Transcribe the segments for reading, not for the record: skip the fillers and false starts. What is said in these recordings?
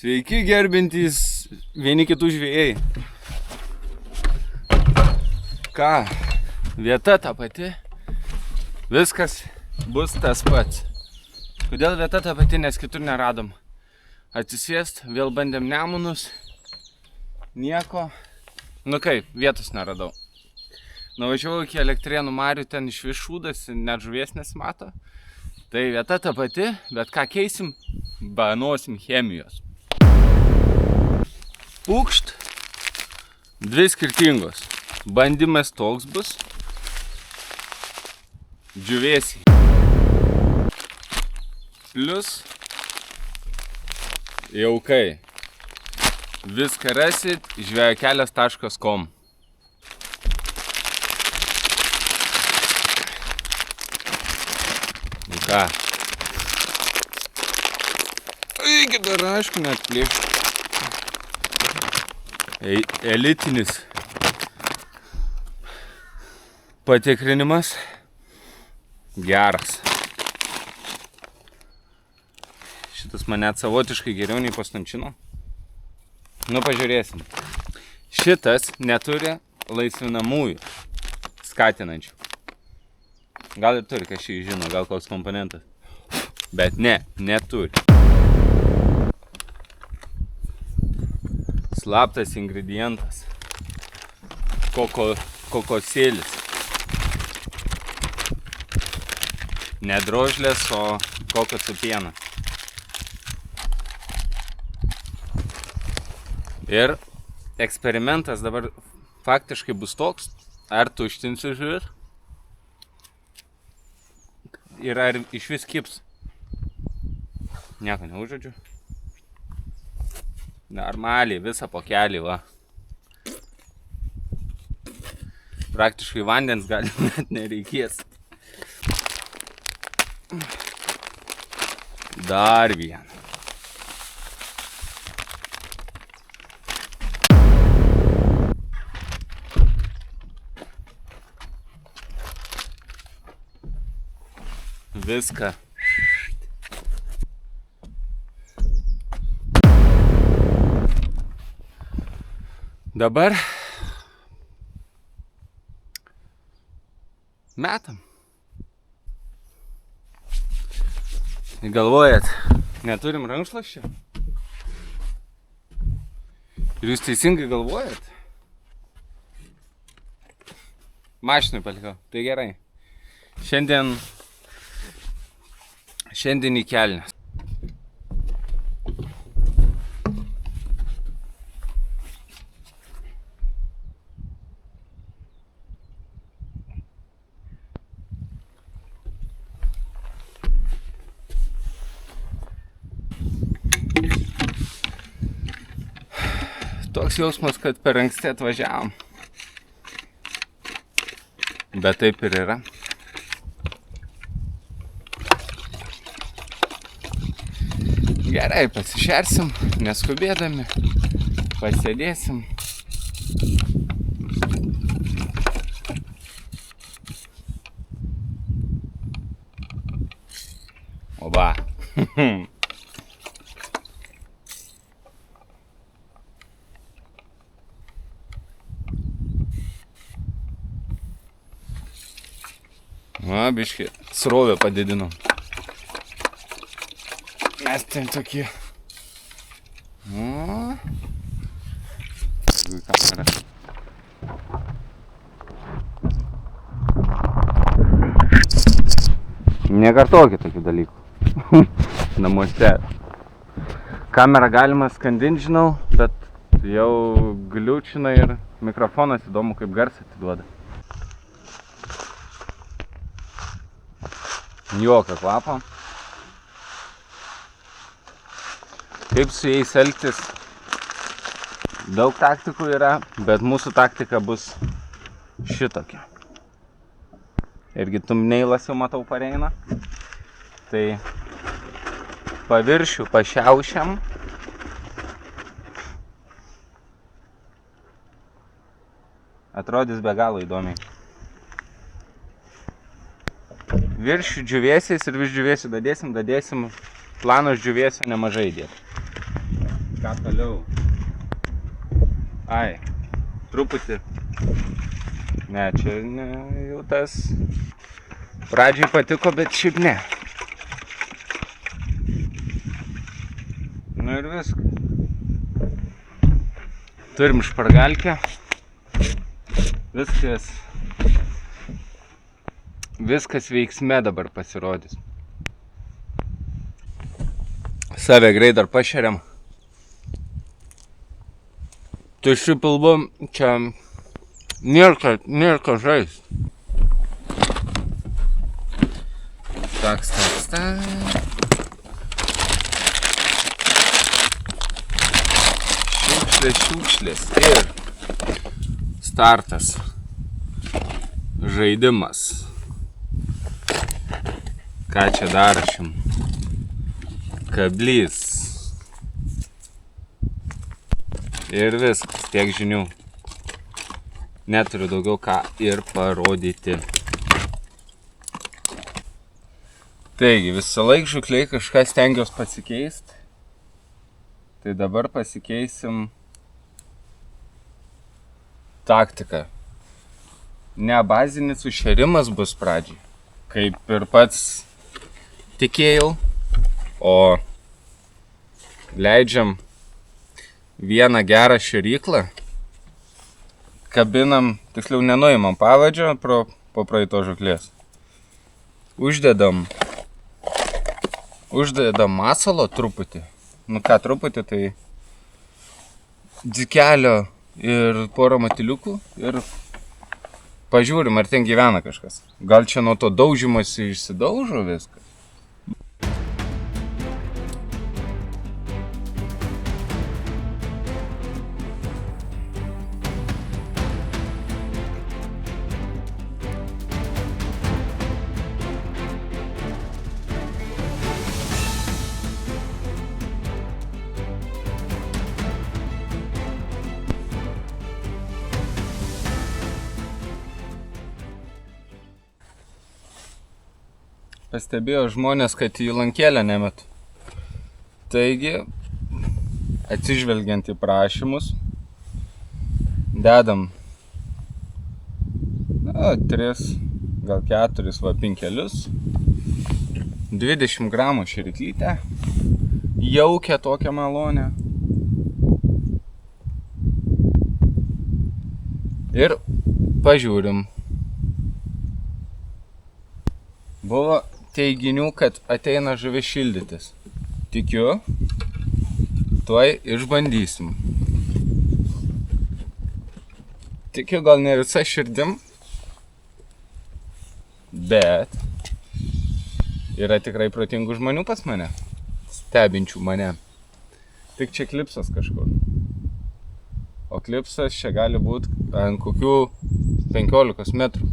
Sveiki gerbintys vieni kitų žvejai. Ką, vieta ta pati, viskas bus tas pats. Kodėl vieta ta pati, nes kitur neradom. Atsisėst, vėl bandėm Nemunus, nieko. Nu kaip, vietos neradau. Nuvažiavau iki Elektrėnų marių, ten iš šūdas, net žuvies nesimato. Tai vieta ta pati, bet ką keisim, banosim chemijos. Pūkšt, dvi skirtingos. Bandymas toks bus. Džiuvėsiai. Plius jaukai. Viską rasit žvejokelias.com. Nu ką? Eigi dar aišku net plėšti. Elitinis patikrinimas geras. Šitas man net savotiškai geriau nei pastančino. Nu, pažiūrėsim. Šitas neturi laisvinamųjų skatinančių. Gal ir turi, kas šį žino, gal koks komponentas. Bet ne, neturi. Slaptas ingredientas. Kokosėlis. Ne drožlės, o kokosų pienas. Ir eksperimentas dabar faktiškai bus toks, ar tuštinsiu žuvis ir ar iš vis kips. Nieko neužžodžiu. Normaliai, visą pokelį, va. Praktiškai vandens gal net nereikės. Dar vieną. Viską. Dabar metam. Galvojat, neturim rankšluosčio? Ir jūs teisingai galvojat? Mašinai palikau, tai gerai. Šiandien į kelnes. Toks jausmas, kad per anksti atvažiavom. Bet taip ir yra. Gerai, pasišersim, neskubėdami, pasėdėsim. Oba. Biškį srovę padidinom. Mes ten tokie. Kamera. Nekartokit tokių dalykų. Namuose. Kamerą galima skandinti, žinau, bet jau gliučina ir mikrofonas įdomu, kaip garsą atiduoda. Jokio kvapo. Kaip su jais elgtis? Daug taktikų yra, bet mūsų taktika bus šitokia. Irgi tumneilas jau matau pareina. Tai paviršių pašiaušiam. Atrodys be galo įdomiai. Virš džiuvėsiais ir virš džiuvėsių dadėsim, planos džiuvėsių nemažai dėti. ką toliau? Ai, truputį. Ne, čia ne, jau tas pradžiai patiko, bet šiaip ne. Nu ir viskas. Turim špargalkę. Viskas veiksme dabar pasirodys. Save greit dar pašeriam. Tuščiu pilvu čia nėra ką žaist. Taks. Šiukšlės ir startas. Žaidimas. Ką čia darašim? Kablys. Ir viskas, tiek žinių. Neturiu daugiau ką ir parodyti. Taigi, visą laik žukliai kažką stengiuos pasikeist. Tai dabar pasikeisim taktiką. Ne bazinis užšerimas bus pradžiai, kaip ir pats tikėjau, o leidžiam vieną gerą šėryklą, kabinam, tiksliau nenuimam pavadžio po praeito žuklės. Uždedam masalo truputį, nu ką truputį, tai dzikelio ir porą matiliukų ir pažiūrim, ar ten gyvena kažkas. Gal čia nuo to daužymosi išsidaužo viskas? Pastebėjo žmonės, kad į lankėlę nemetu. Taigi, atsižvelgiant į prašymus, dedam 3, gal 4 pinkelius, 20 gramų šėryklytę, jaukę tokią malonę. Ir pažiūrim. Buvo teiginių, kad ateina žuvis šildytis. Tikiu, tuoj išbandysim. Tikiu, gal ne visa širdim, bet yra tikrai protingų žmonių pas mane, stebinčių mane. Tik čia klipsas kažkur. O klipsas čia gali būti ant kokių 15 metrų.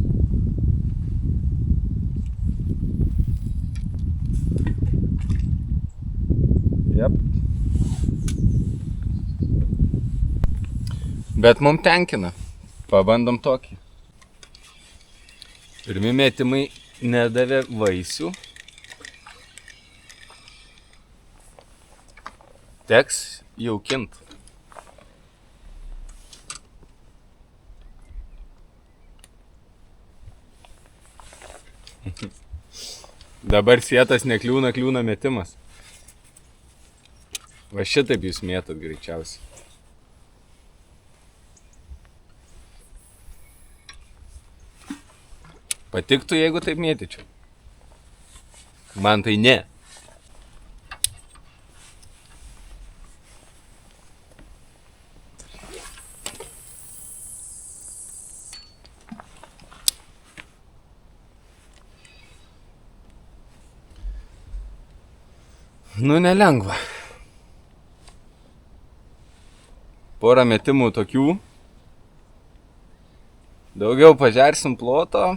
Jep. Bet mum tenkina. Pabandom tokį. Pirmi metimai nedavė vaisių. Teks jaukint. Dabar sietas nekliūna, kliūna metimas. Va šitaip jūs mėtot greičiausiai. Patiktų, jeigu taip mėtyčiau. Man tai ne. Nu, nelengva. Porą metimų tokių. Daugiau pažersim ploto.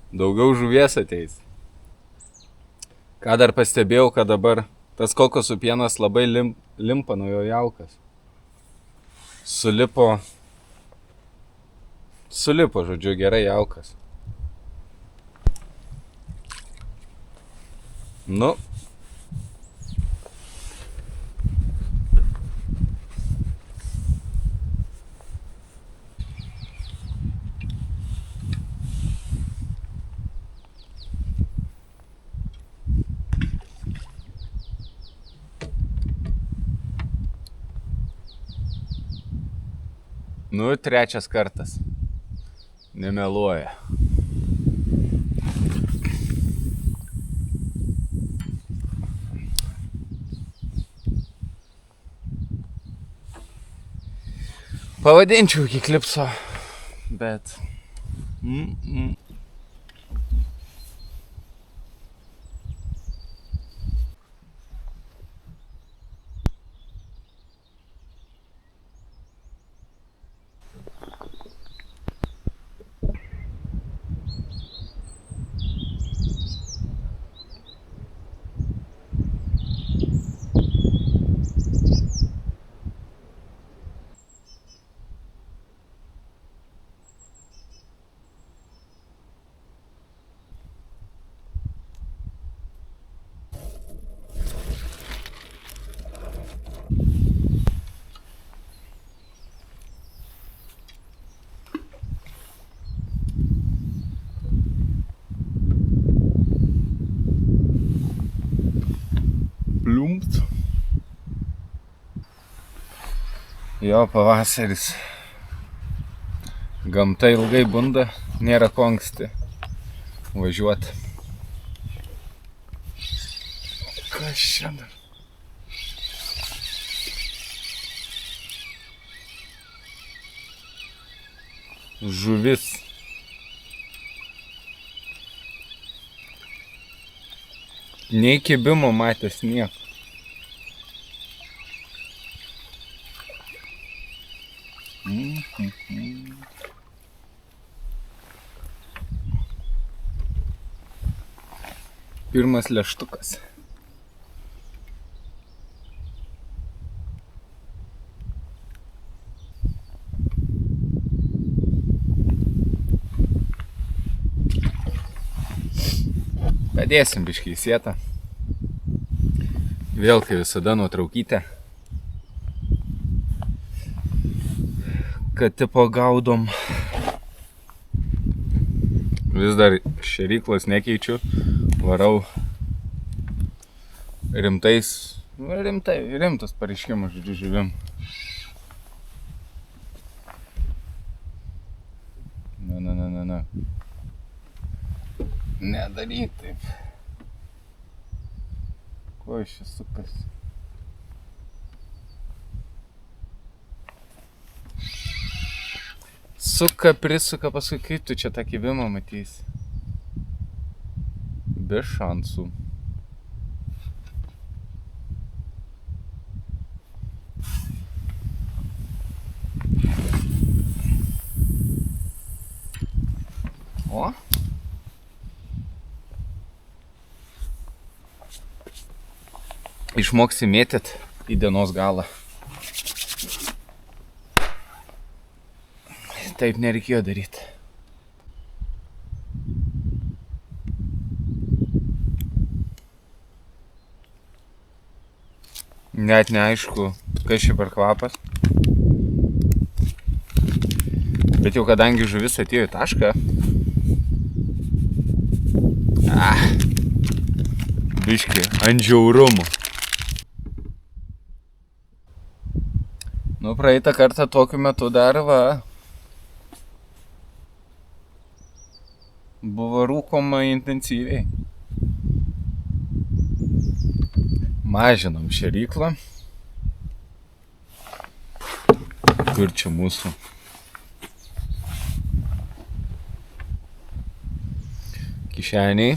Daugiau žuvies ateis. Ką dar pastebėjau, kad dabar tas kokosų pienas labai limpa nuo jo jaukas. Sulipo, žodžiu, gerai jaukas. Nu, Nu, trečias kartas. Nemeluoja. Pavadinčiau iki klipso, bet... Pliumpt. Jo, pavasaris. Gamta ilgai bunda, nėra ko anksti važiuoti. Kas čia dar? Žuvis. Nei kibimo matęs nieko. Pirmas leštukas. Padėsim biškį į sietą. Vėl, kai visada, nuotraukytę. Kad tipo gaudom. Vis dar šėryklos nekeičiu. Varau rimtas pareiškimas, žodžiu, žuvim. Na. Nedaryk taip. Ko iš čia sukas? Suka, prisuka, paskui kaip tu čia tą kibimą matysi? Be šansų. O? Išmoksi mėtyt į dienos galą. Taip nereikėjo daryti. Net neaišku, kas čia per kvapas. Bet jau kadangi žuvis atėjo į tašką, biškį ant žiaurumo. Nu, praeitą kartą tokiu metu dar buvo rūkoma intensyviai. Mažinom šėryklą. Kur čia mūsų? Kišeniai.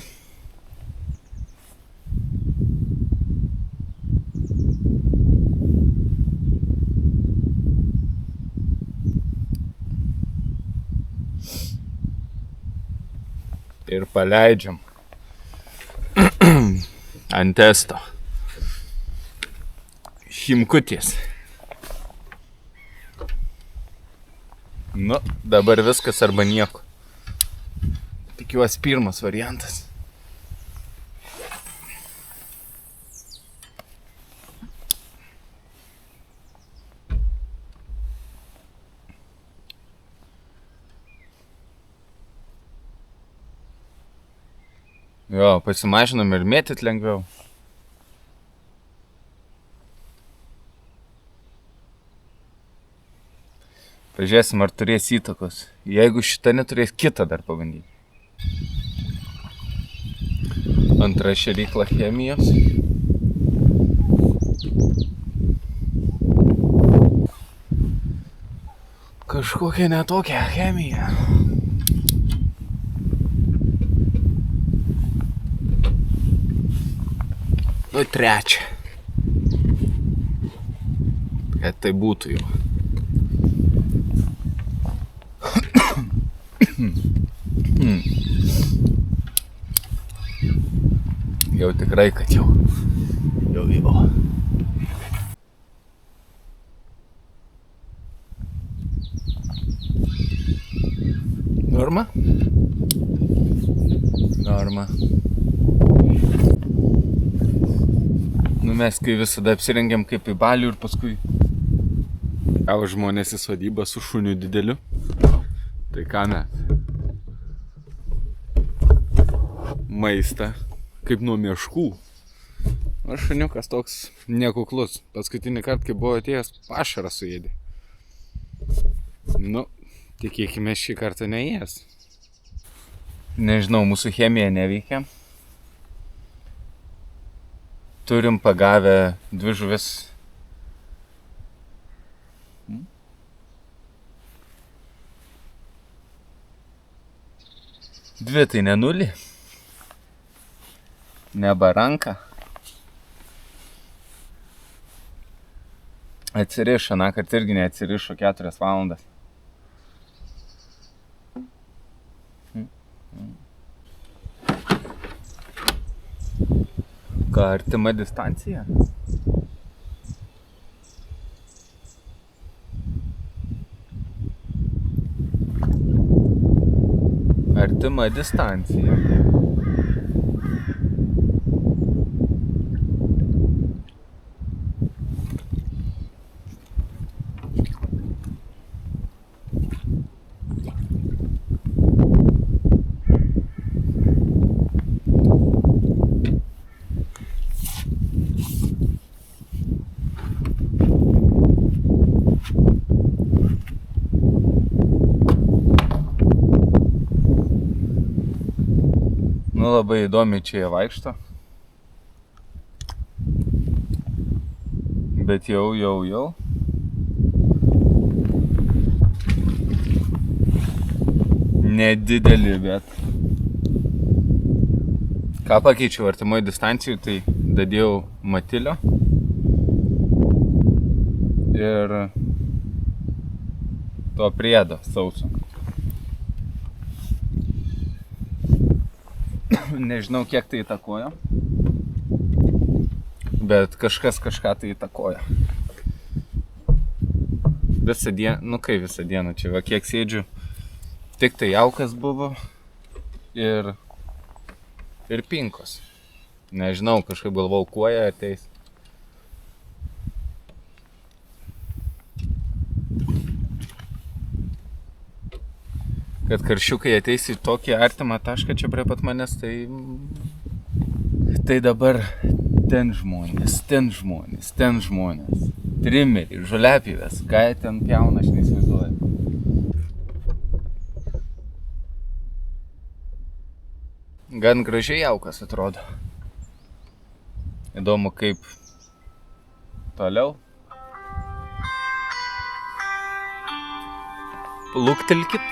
Ir paleidžiam ant testo. Šimkutės. Nu, dabar viskas arba nieko. Tikiuosi pirmas variantas. Jo, pasimažinom ir mėtyt lengviau. Pažiūrėsim, ar turės įtakos. Jeigu šita neturės, kitą dar pabandyti. Antra šėrykla chemijos. Kažkokia netokia chemija. Nu, trečia. Kad tai būtų jau. Jau tikrai, kad jau. Norma? Norma. Nu, mes kai visada apsirengiam kaip į balių ir paskui žmonės į sodybą su šuniu dideliu. Tai ką mes? Maistą, kaip nuo mieškų. O šuniukas toks nekuklus. Paskutinį kartą, kai buvo atėjęs, pašarą suėdė. Nu, tikėkime šį kartą neės. Nežinau, mūsų chemija neveikia. Turim pagavę 2 žuvis. Dvi tai ne 0. Ne baranka. Atsirišo, nakart irgi neatsirišo 4 valandas. Ką, artima distancija? Artima distancija. Nu, labai įdomiai čia jie vaikšto. Bet jau. Nedideli, bet. Ką pakeičiau artimoje distancijoje, tai dadėjau matilio. Ir to priedo sauso. Nežinau, kiek tai įtakojo, bet kažkas kažką tai įtakojo. Visą dieną, visą dieną čia, va kiek sėdžiu, tik tai jaukas buvo ir pinkos. Nežinau, kažkaip galvau, kuo jie ateis. Kad karšiukai ateis į tokį artimą tašką čia prie pat manęs, tai dabar ten žmonės. Trimeriai, žoliapjovės, ką jie ten pjauna, aš neįsivaizduoju. Gan gražiai jaukas atrodo. Įdomu, kaip toliau. Luktelkit.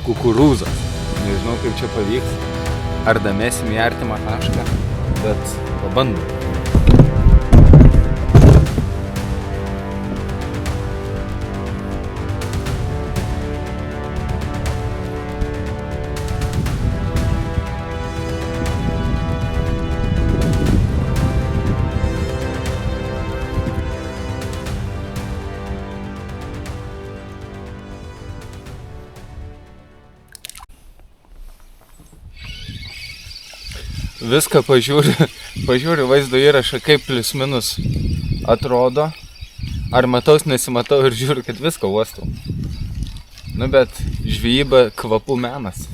Kukurūzas. Nežinau, kaip čia pavyks. Ar damesim į artimą tašką, bet pabandom. Viską pažiūriu vaizdo įrašą, kaip plius minus atrodo. Ar mataus, nesimatau ir žiūriu, kad viską uostau. Nu, bet žvejyba kvapų menas.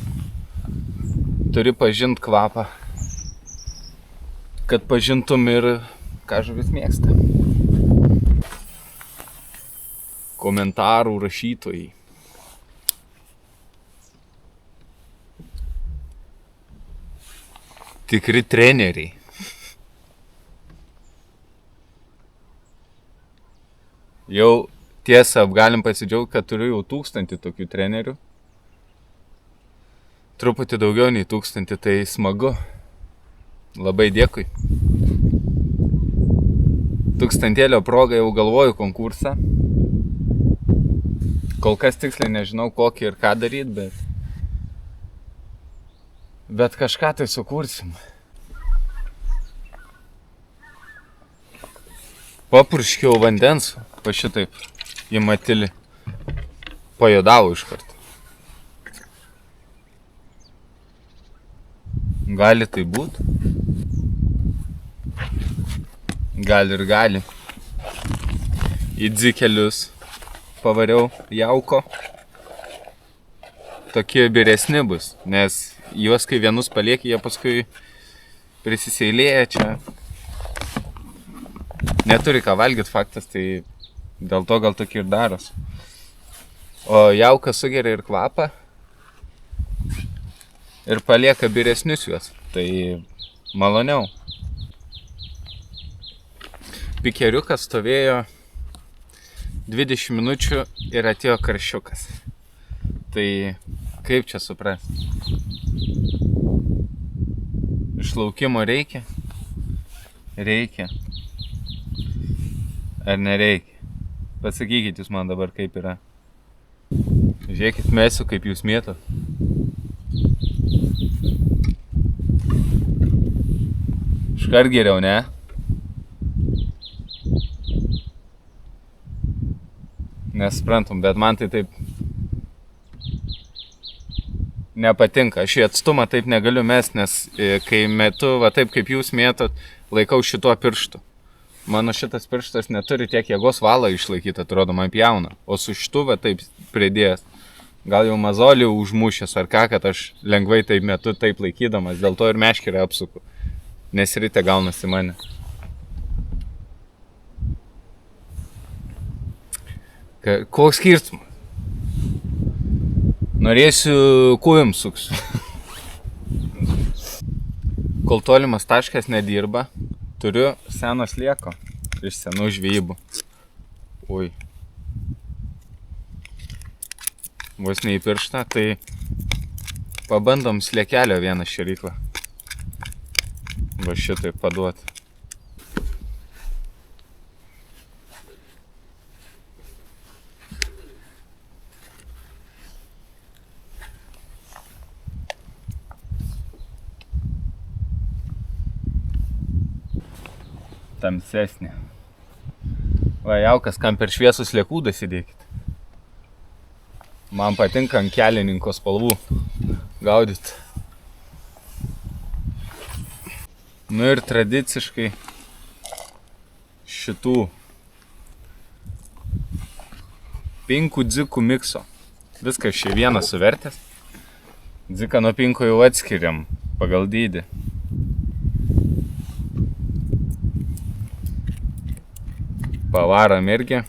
Turi pažint kvapą, kad pažintum ir ką žuvis mėgsta. komentarų rašytojai. Tikri treneriai. Jau tiesa, galim pasidžiaugti, kad turiu jau 1000 tokių trenerių. Truputį daugiau nei 1000, tai smagu. Labai dėkui. 1000 proga jau galvoju konkursą. Kol kas tiksliai nežinau kokį ir ką daryti, bet kažką tai sukursim. Papurškiau vandens, va šitaip, į matilį. Pajodavo iš karto. Gali tai būt. Gali ir gali. Į dzikelius pavariau jauko. Tokie vyresni bus, nes juos kai vienus palieki, jie paskui prisiseilėja čia. Neturi ką valgyti faktas, tai dėl to gal tokie ir daros. O jaukas sugeria ir kvapą ir palieka vyresnius juos, tai maloniau. Pikeriukas stovėjo 20 minučių ir atėjo karšiukas. Tai kaip čia suprasti? Išlaukimo reikia? Reikia. Ar nereikia? Pasakykit jūs man dabar kaip yra. Žiūrėkit, mesiu kaip jūs mėtot. Iškart geriau, ne? Nesprantum, bet man tai taip nepatinka. Aš į atstumą taip negaliu mest, nes kai metu, va taip kaip jūs mėtot, laikau šituo pirštu. Mano šitas pirštas neturi tiek jėgos valą išlaikyti, atrodo, man pjauna. O su šitu va taip pridėjęs. Gal jau mazolį užmušęs ar ką, kad aš lengvai taip metu taip laikydamas, dėl to ir meškerę apsuku. Nes ryte gaunasi mane. Koks skirtumas? Norėsiu kojom suksiu. Kol tolimas taškas nedirba, turiu seno slieko iš senų žvejybų. Ui. Vos ne į pirštą, tai pabandom sliekelio vieną šėryklą. Va šitaip paduoti. Tamsesnė. Va, jaukas, kam per šviesus sliekų dasidėkit. Man patinka ant kelininko spalvų gaudyt. Nu ir tradiciškai šitų pinkų dzikų mikso. Viskas šį vieną suvertęs. Dziką nuo pinko jau atskiriam pagal dydį. Pavaram irgi.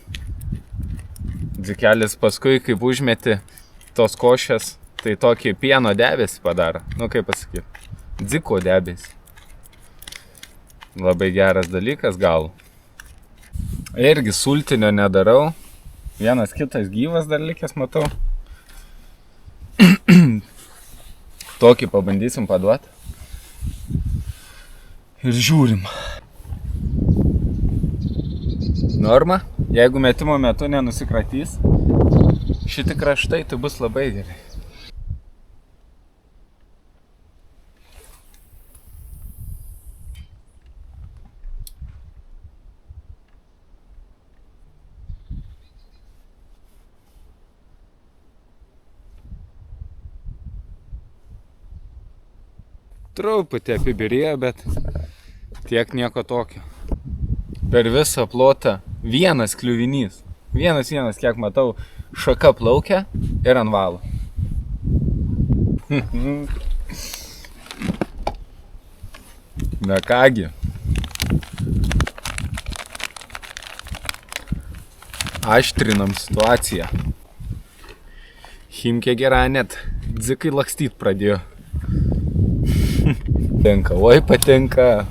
Dzikelis paskui, kaip užmeti tos košės, tai tokį pieno debesį padaro. Nu, kaip pasakyti, dziko debesį. Labai geras dalykas gal. Irgi sultinio nedarau. Vienas kitas gyvas dar likęs matau. Tokį pabandysim paduoti. Ir žiūrim. Norma, jeigu metimo metu nenusikratys, šiti kraštai, tai bus labai gerai. Truputį apibirėjo, bet tiek nieko tokio. Per visą plotą vienas kliuvinys. Vienas, kiek matau, šaka plaukia ir ant valo. Na kągi. Aštrinam situaciją. Chimkė gera, net dzikai lakstyt pradėjo. Patinka, oi patinka.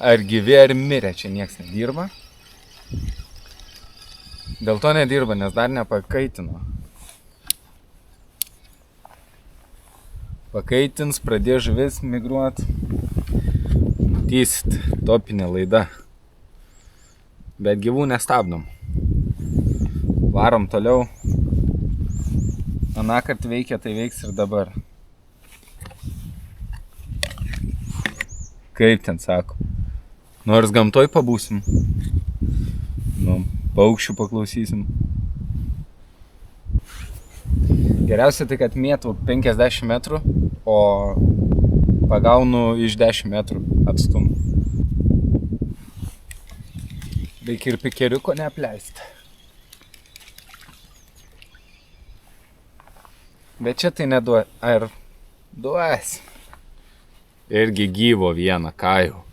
Ar gyvi, ar mirė, čia nieks nedirba. Dėl to nedirba, nes dar nepakaitino. Pakaitins, pradės žuvis migruot. Matysit, topinė laida. Bet gyvų nestabdom. Varom toliau. Anąkart veikia, tai veiks ir dabar. Kaip ten sako? Nors gamtoj pabūsim. Nu, paukščių paklausysim. Geriausia tai, kad mėtų 50 metrų, o pagaunu iš 10 metrų atstumą. Reikia ir pikeriuko neapleisti. Bet čia tai neduos. Ar duos? Irgi gyvo vieną kajų.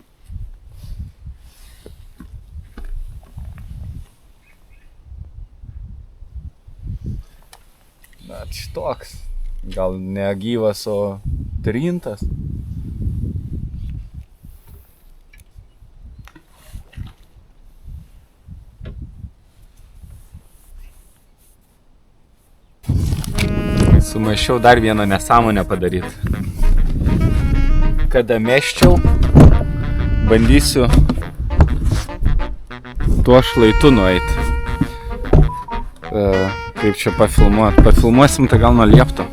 Bet šitoks. Gal ne gyvas, o trintas. Sumaišiau dar vieną nesąmonę padaryti. Kada meščiau, bandysiu tuo šlaitu nueiti. Kaip čia pafilmuoti? Pafilmuosim tai gal nuo liepto.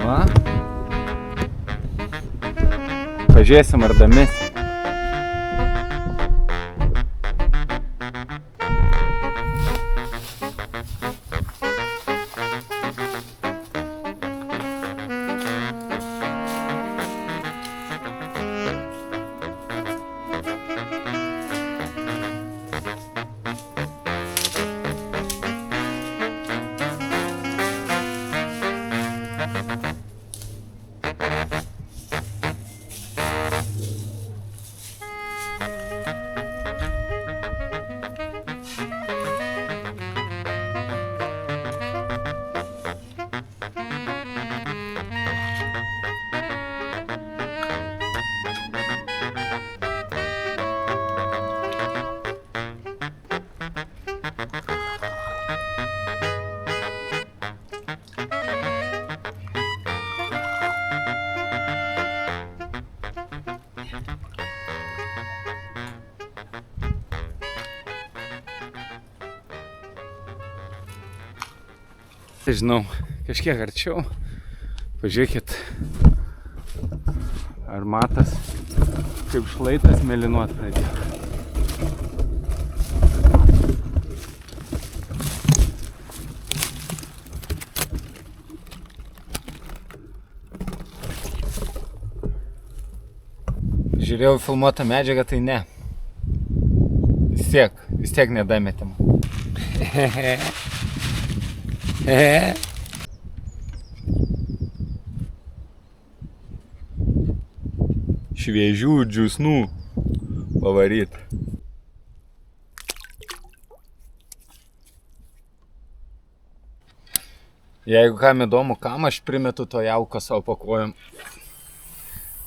Va. Pažiūrėsim ar damis. Žinau, kažkiek arčiau. Pažiūrėkit, ar matas, kaip šlaitas mėlynuot pradėjo. Žiūrėjau filmuotą medžiagą, tai ne. Vis tiek nedametėm. Šviežių džiūsnų pavaryt. Jeigu kam įdomu, kam aš primetu to jauko savo po kojom,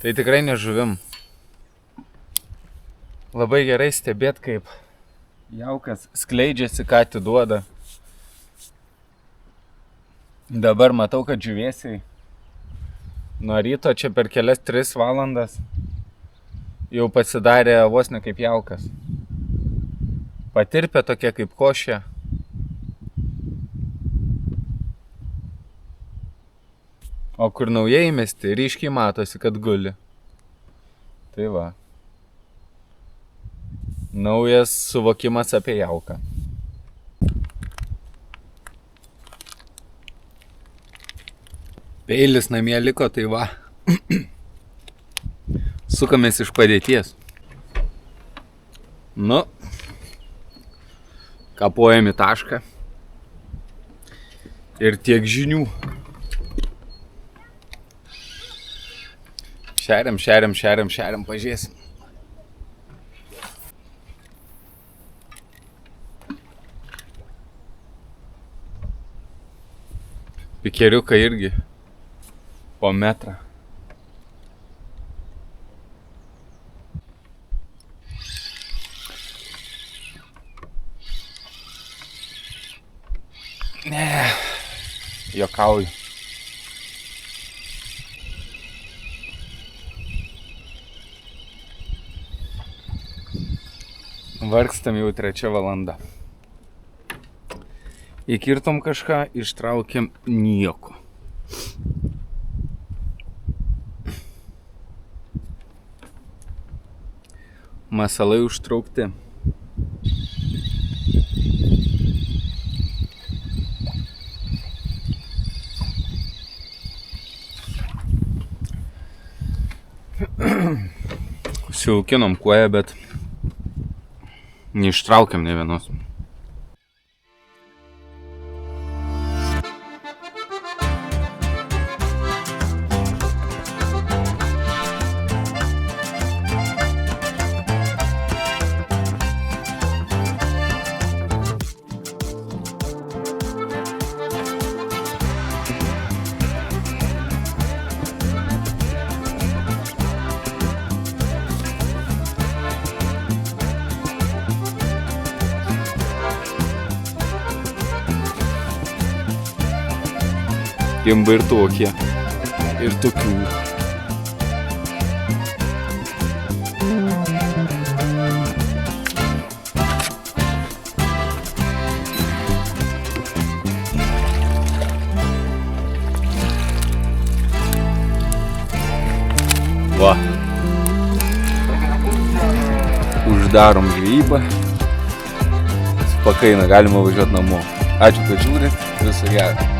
tai tikrai ne žuvim. Labai gerai stebėt, kaip jaukas skleidžiasi, ką atiduoda. Dabar matau, kad žuviesiai nuo ryto čia per kelias 3 valandas jau pasidarė vos ne kaip jaukas. Patirpė tokia kaip košė. O kur naujai įmesti, ryškiai matosi, kad guli. Tai va. Naujas suvokimas apie jauką. Peilis namie liko, tai va. Sukamės iš padėties. Nu, kapojam į tašką. Ir tiek žinių. Šeriam, pažiūrėsim. Pikeriukai irgi po metrą. Ne, juokauju. Vargstam jau 3 valanda. Įkirtom kažką, ištraukėm nieko. Masalai užtraukti. Siaukinom koją, bet neištraukėm nė vienos. Kimba ir tokie, ir tokių. Va. Uždarom žvejybą. Spakaina, galima važiuoti namo. Ačiū, kad žiūrit. Viso gero.